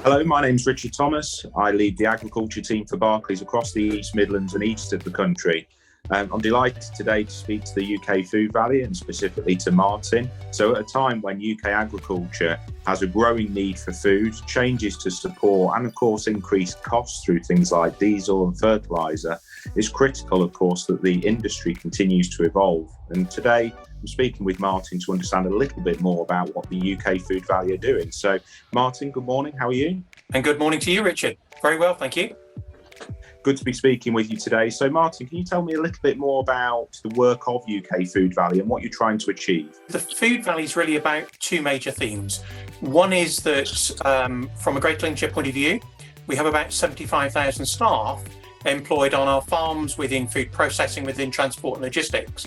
Hello, my name's Richard Thomas. I lead the agriculture team for Barclays across the East Midlands and east of the country. I'm delighted today to speak to the UK Food Valley and specifically to Martin. So at a time when UK agriculture has a growing need for food, changes to support and of course increased costs through things like diesel and fertiliser, it's critical of course that the industry continues to evolve. And today I'm speaking with Martin to understand a little bit more about what the UK Food Valley are doing. So Martin, good morning, how are you? And good morning to you, Richard. Very well, thank you. Good to be speaking with you today. So Martin, can you tell me a little bit more about the work of UK Food Valley and what you're trying to achieve? The Food Valley is really about two major themes. One is that from a Greater Lincolnshire point of view, we have about 75,000 staff employed on our farms within food processing, within transport and logistics.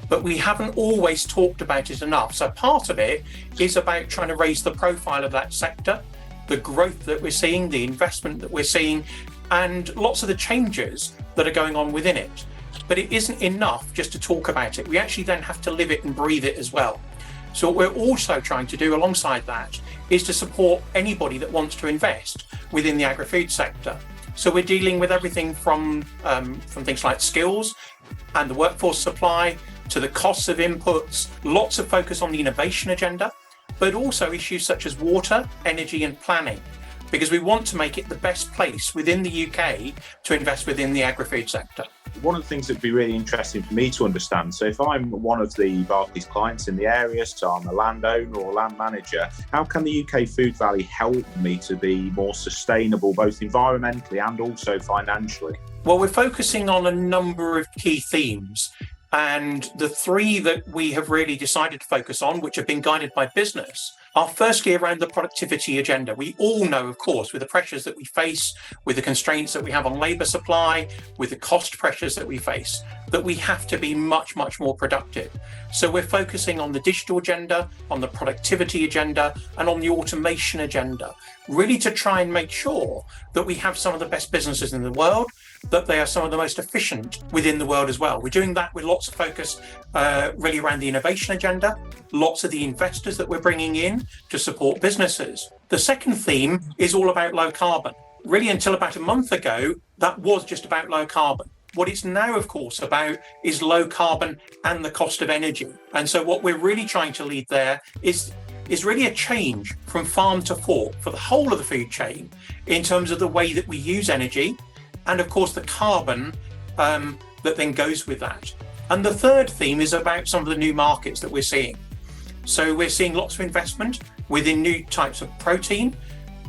But we haven't always talked about it enough. So part of it is about trying to raise the profile of that sector, the growth that we're seeing, the investment that we're seeing, and lots of the changes that are going on within it. But it isn't enough just to talk about it. We actually then have to live it and breathe it as well. So what we're also trying to do alongside that is to support anybody that wants to invest within the agri-food sector. So we're dealing with everything from things like skills and the workforce supply to the costs of inputs, lots of focus on the innovation agenda, but also issues such as water, energy and planning, because we want to make it the best place within the UK to invest within the agri-food sector. One of the things that would be really interesting for me to understand, so if I'm one of the Barclays clients in the area, so I'm a landowner or land manager, how can the UK Food Valley help me to be more sustainable, both environmentally and also financially? Well, we're focusing on a number of key themes. And the three that we have really decided to focus on, which have been guided by business, are firstly around the productivity agenda. We all know, of course, with the pressures that we face, with the constraints that we have on labour supply, with the cost pressures that we face, that we have to be much, much more productive. So we're focusing on the digital agenda, on the productivity agenda, and on the automation agenda, really to try and make sure that we have some of the best businesses in the world, that they are some of the most efficient within the world as well. We're doing that with lots of focus really around the innovation agenda, lots of the investors that we're bringing in to support businesses. The second theme is all about low carbon. Really, until about a month ago, that was just about low carbon. What it's now, of course, about is low carbon and the cost of energy. And so what we're really trying to lead there is really a change from farm to fork for the whole of the food chain in terms of the way that we use energy and, of course, the carbon that then goes with that. And the third theme is about some of the new markets that we're seeing. So we're seeing lots of investment within new types of protein.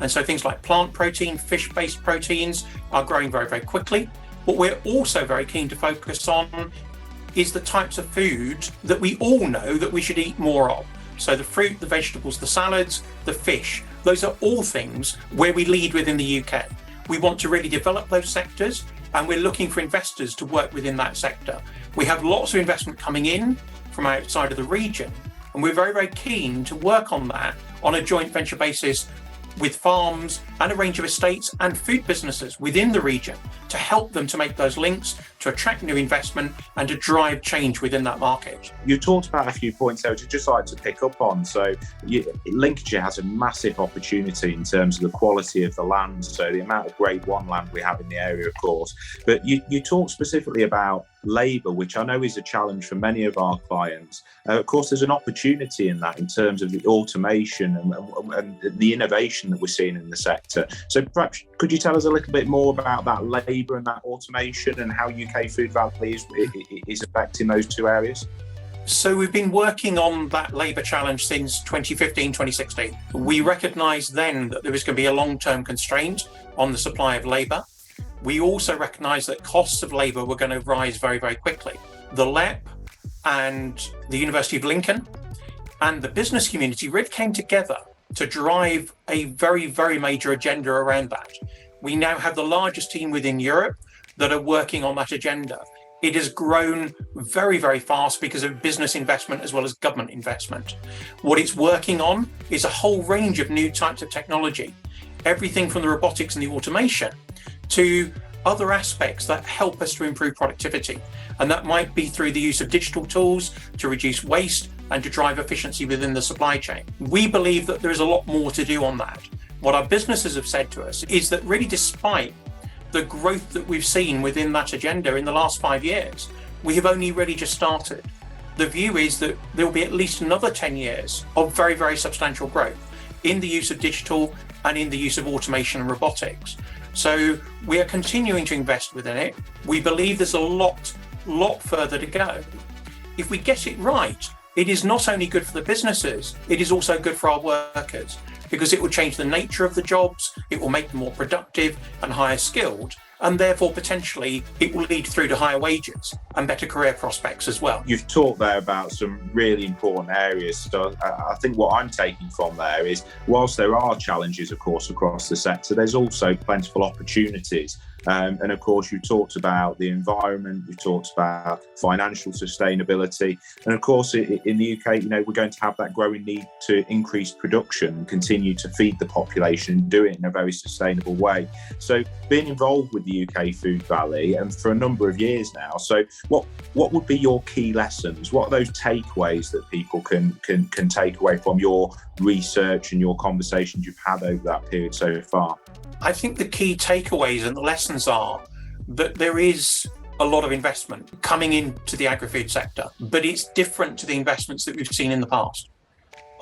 And so things like plant protein, fish-based proteins are growing very, very quickly. What we're also very keen to focus on is the types of food that we all know that we should eat more of. So the fruit, the vegetables, the salads, the fish, those are all things where we lead within the UK. We want to really develop those sectors and we're looking for investors to work within that sector. We have lots of investment coming in from outside of the region and we're very, very keen to work on that on a joint venture basis with farms and a range of estates and food businesses within the region to help them to make those links, to attract new investment and to drive change within that market. You talked about a few points there which I'd just like to pick up on. So Lincolnshire has a massive opportunity in terms of the quality of the land, so the amount of grade 1 land we have in the area, of course. But you talked specifically about labour, which I know is a challenge for many of our clients. Of course, there's an opportunity in that in terms of the automation and the innovation that we're seeing in the sector. So perhaps could you tell us a little bit more about that labour and that automation and how UK Food Valley is affecting those two areas? So we've been working on that labour challenge since 2015, 2016. We recognised then that there was going to be a long-term constraint on the supply of labour. We also recognised that costs of labour were going to rise very, very quickly. The LEP and the University of Lincoln and the business community really came together to drive a very, very major agenda around that. We now have the largest team within Europe that are working on that agenda. It has grown very, very fast because of business investment as well as government investment. What it's working on is a whole range of new types of technology, everything from the robotics and the automation to other aspects that help us to improve productivity. And that might be through the use of digital tools to reduce waste, and to drive efficiency within the supply chain. We believe that there is a lot more to do on that. What our businesses have said to us is that really, despite the growth that we've seen within that agenda in the last 5 years, we have only really just started. The view is that there will be at least another 10 years of very, very substantial growth in the use of digital and in the use of automation and robotics. So we are continuing to invest within it. We believe there's a lot further to go. If we get it right, it is not only good for the businesses, it is also good for our workers, because it will change the nature of the jobs, it will make them more productive and higher skilled, and therefore potentially it will lead through to higher wages and better career prospects as well. You've talked there about some really important areas. So I think what I'm taking from there is, whilst there are challenges, of course, across the sector, there's also plentiful opportunities. And of course, you talked about the environment, you talked about financial sustainability. And of course, in the UK, we're going to have that growing need to increase production, continue to feed the population, and do it in a very sustainable way. So being involved with the UK Food Valley and for a number of years now, so what would be your key lessons? What are those takeaways that people can take away from your research and your conversations you've had over that period so far? I think the key takeaways and the lessons are that there is a lot of investment coming into the agri-food sector, but it's different to the investments that we've seen in the past.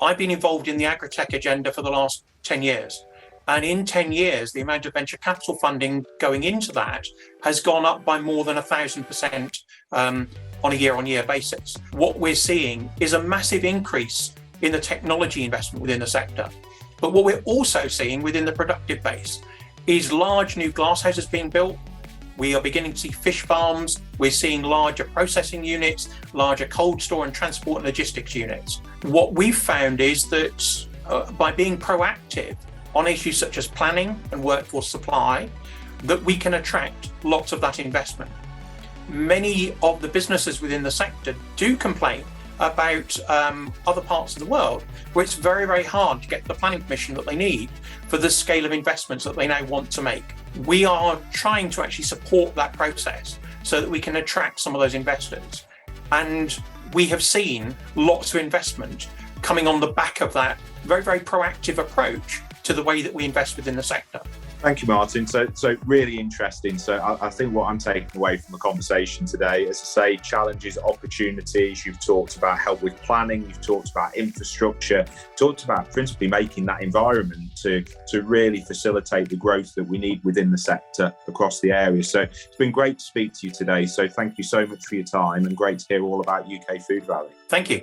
I've been involved in the agri-tech agenda for the last 10 years. And in 10 years, the amount of venture capital funding going into that has gone up by more than 1,000% on a year-on-year basis. What we're seeing is a massive increase in the technology investment within the sector. But what we're also seeing within the productive base is large new glasshouses being built. We are beginning to see fish farms. We're seeing larger processing units, larger cold store and transport and logistics units. What we've found is that by being proactive on issues such as planning and workforce supply, that we can attract lots of that investment. Many of the businesses within the sector do complain about other parts of the world where it's very, very hard to get the planning permission that they need for the scale of investments that they now want to make. We are trying to actually support that process so that we can attract some of those investors. And we have seen lots of investment coming on the back of that very, very proactive approach to the way that we invest within the sector. Thank you, Martin. So really interesting. So I think what I'm taking away from the conversation today, as I say, challenges, opportunities. You've talked about help with planning. You've talked about infrastructure. Talked about principally making that environment to really facilitate the growth that we need within the sector across the area. So it's been great to speak to you today. So thank you so much for your time, and great to hear all about UK Food Valley. Thank you.